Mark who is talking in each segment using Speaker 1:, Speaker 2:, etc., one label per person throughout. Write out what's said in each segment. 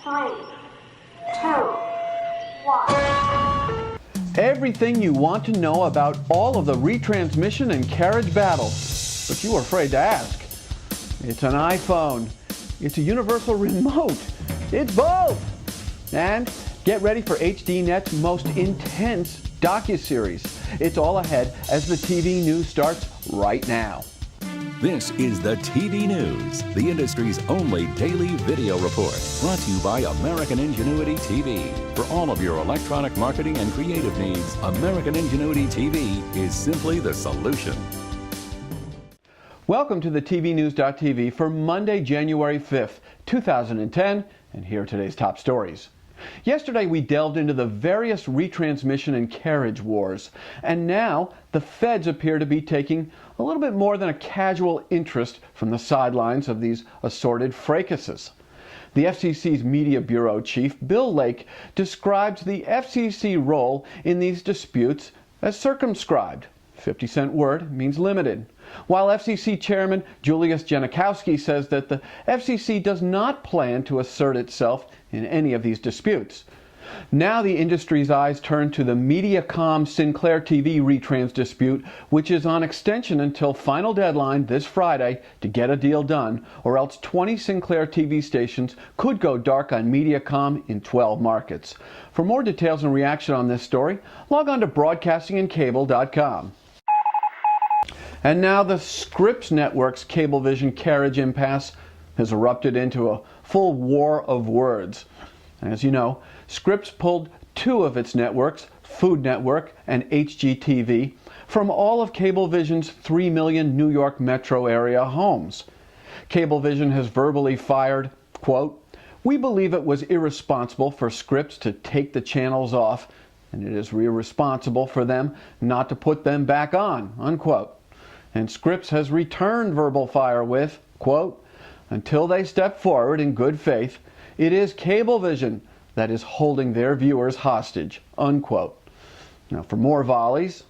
Speaker 1: 3, 2, 1.
Speaker 2: Everything you want to know about all of the retransmission and carriage battles, but you are afraid to ask. It's an iPhone. It's a universal remote. It's both. And get ready for HDNet's most intense docuseries. It's all ahead as the TV news starts right now.
Speaker 3: This is the TV News, the industry's only daily video report, brought to you by American Ingenuity TV. For all of your electronic marketing and creative needs, American Ingenuity TV is simply the solution.
Speaker 2: Welcome to the TVNews.tv for Monday, January 5th, 2010, and here are today's top stories. Yesterday we delved into the various retransmission and carriage wars, and now the feds appear to be taking a little bit more than a casual interest from the sidelines of these assorted fracases. The FCC's Media Bureau Chief, Bill Lake, describes the FCC role in these disputes as circumscribed. 50-cent word means limited. While FCC Chairman Julius Genachowski says that the FCC does not plan to assert itself in any of these disputes. Now the industry's eyes turn to the Mediacom Sinclair TV retrans dispute, which is on extension until final deadline this Friday to get a deal done, or else 20 Sinclair TV stations could go dark on Mediacom in 12 markets. For more details and reaction on this story, log on to broadcastingandcable.com. And now the Scripps Network's Cablevision carriage impasse has erupted into a full war of words. And as you know, Scripps pulled two of its networks, Food Network and HGTV, from all of Cablevision's 3 million New York metro area homes. Cablevision has verbally fired, quote, "We believe it was irresponsible for Scripps to take the channels off, and it is irresponsible for them not to put them back on," unquote. And Scripps has returned verbal fire with, quote, "Until they step forward in good faith, it is Cablevision that is holding their viewers hostage," unquote. Now for more volleys,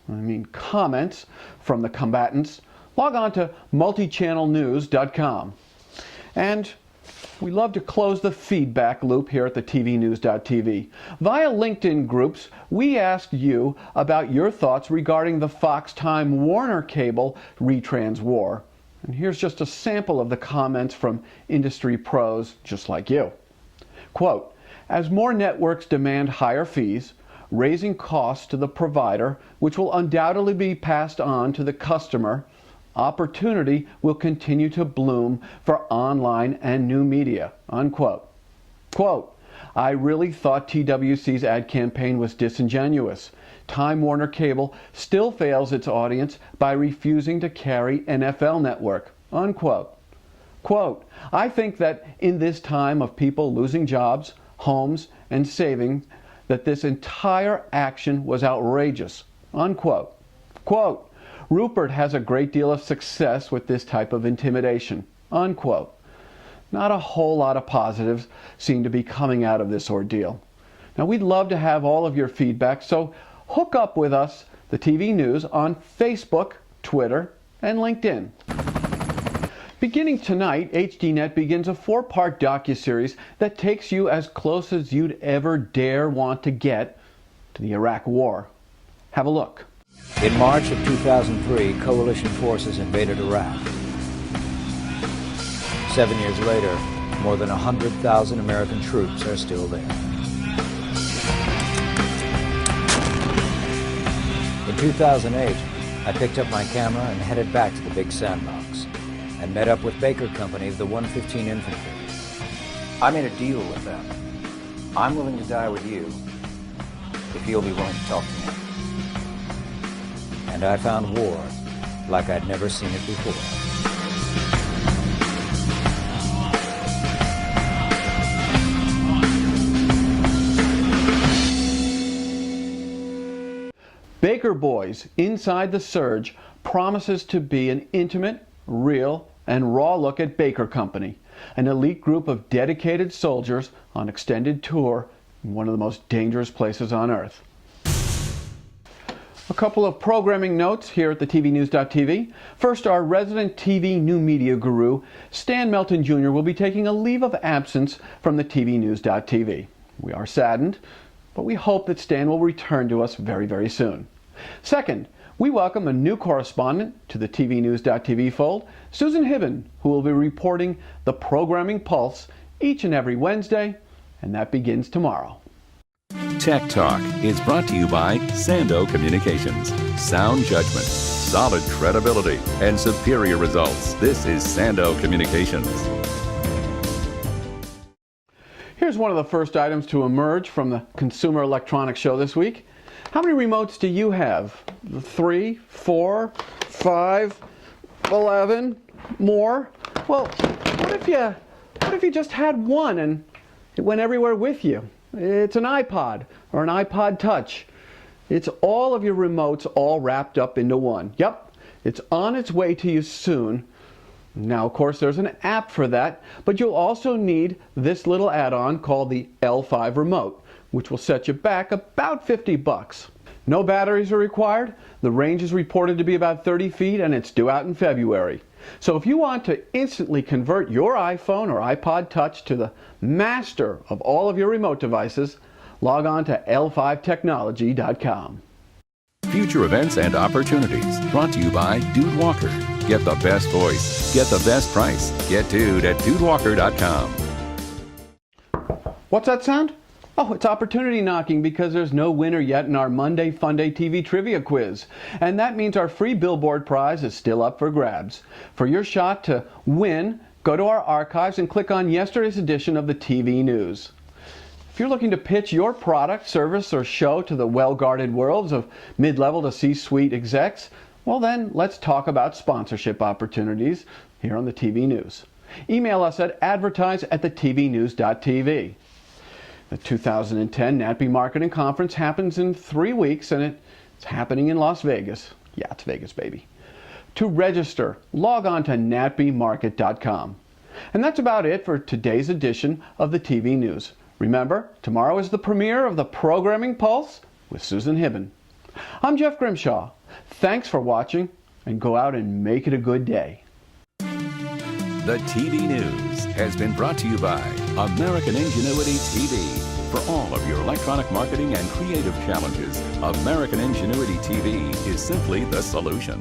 Speaker 2: comments from the combatants, log on to multichannelnews.com. And we love to close the feedback loop here at the TVNews.tv. Via LinkedIn groups, we asked you about your thoughts regarding the Fox Time Warner Cable retrans war. And here's just a sample of the comments from industry pros just like you. Quote, "As more networks demand higher fees, raising costs to the provider, which will undoubtedly be passed on to the customer, opportunity will continue to bloom for online and new media," unquote. Quote, "I really thought TWC's ad campaign was disingenuous. Time Warner Cable still fails its audience by refusing to carry NFL Network," unquote. Quote, "I think that in this time of people losing jobs, homes, and savings, that this entire action was outrageous," unquote. Quote, "Rupert has a great deal of success with this type of intimidation," unquote. Not a whole lot of positives seem to be coming out of this ordeal. Now we'd love to have all of your feedback, so hook up with us, the TV News, on Facebook, Twitter, and LinkedIn. Beginning tonight, HDNet begins a 4-part docuseries that takes you as close as you'd ever dare want to get to the Iraq War. Have a look.
Speaker 4: In March of 2003, coalition forces invaded Iraq. 7 years later, more than 100,000 American troops are still there. In 2008, I picked up my camera and headed back to the big sandbox and met up with Baker Company of the 115 Infantry. I made a deal with them. I'm willing to die with you if you'll be willing to talk to me. And I found war like I'd never seen it before.
Speaker 2: Baker Boys Inside the Surge promises to be an intimate, real, and raw look at Baker Company, an elite group of dedicated soldiers on extended tour in one of the most dangerous places on earth. couple of programming notes here at the TVNews.tv. First, our resident TV new media guru, Stan Melton Jr., will be taking a leave of absence from the TVNews.tv. We are saddened, but we hope that Stan will return to us very, very soon. Second, we welcome a new correspondent to the TVNews.tv fold, Susan Hibben, who will be reporting the Programming Pulse each and every Wednesday, and that begins tomorrow.
Speaker 3: Tech Talk is brought to you by Sando Communications. Sound judgment, solid credibility, and superior results. This is Sando Communications.
Speaker 2: Here's one of the first items to emerge from the Consumer Electronics Show this week. How many remotes do you have? 3, 4, 5, 11, more? Well, what if you just had one and it went everywhere with you? It's an iPod or an iPod Touch. It's all of your remotes all wrapped up into one. Yep, it's on its way to you soon. Now, of course, there's an app for that, but you'll also need this little add-on called the L5 remote, which will set you back about $50. No batteries are required. The range is reported to be about 30 feet, and it's due out in February. So if you want to instantly convert your iPhone or iPod Touch to the master of all of your remote devices, log on to l5technology.com.
Speaker 3: Future events and opportunities brought to you by Dude Walker. Get the best voice, get the best price. Get Dude at dudewalker.com.
Speaker 2: What's that sound? Oh, it's opportunity knocking because there's no winner yet in our Monday Fun Day TV Trivia Quiz. And that means our free billboard prize is still up for grabs. For your shot to win, go to our archives and click on yesterday's edition of the TV News. If you're looking to pitch your product, service, or show to the well-guarded worlds of mid-level to C-suite execs, well then, let's talk about sponsorship opportunities here on the TV News. Email us at advertise@thetvnews.tv. The 2010 NATPE Marketing Conference happens in 3 weeks, and it's happening in Las Vegas. Yeah, it's Vegas, baby. To register, log on to natpemarket.com. And that's about it for today's edition of the TV News. Remember, tomorrow is the premiere of the Programming Pulse with Susan Hibben. I'm Jeff Grimshaw. Thanks for watching, and go out and make it a good day.
Speaker 3: The TV News has been brought to you by American Ingenuity TV. For all of your electronic marketing and creative challenges, American Ingenuity TV is simply the solution.